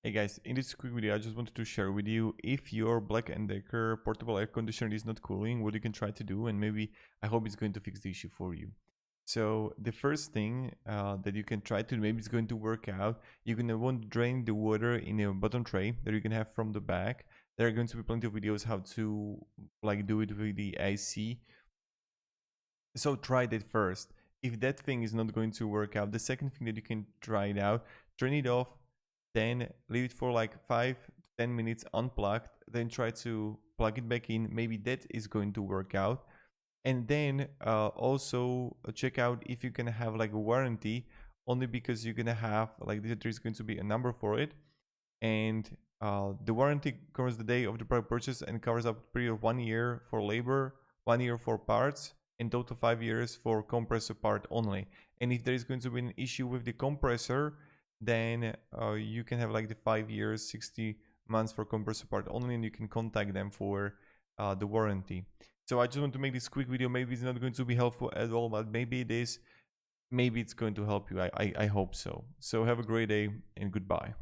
Hey guys, in this quick video I just wanted to share with you if your Black & Decker portable air conditioner is not cooling, what you can try to do, and maybe I hope it's going to fix the issue for you. So the first thing that you can try to, maybe it's going to work out, you're going to want to drain the water in a bottom tray that you can have from the back. There are going to be plenty of videos how to do it with the AC. So try that first. If that thing is not going to work out, the second thing that you can try it out, turn it off, then leave it for like 5 to 10 minutes unplugged, then try to plug it back in. Maybe that is going to work out. And then also check out if you can have like a warranty, only because you're gonna have like there's going to be a number for it, and the warranty covers the day of the product purchase and covers up a period of 1 year for labor, 1 year for parts, and total 5 years for compressor part only. And if there is going to be an issue with the compressor, then you can have like the 5 years, 60 months for compressor part only, and you can contact them for the warranty. So I just want to make this quick video. Maybe it's not going to be helpful at all, but maybe it is. Maybe it's going to help you. I hope so. So have a great day and goodbye.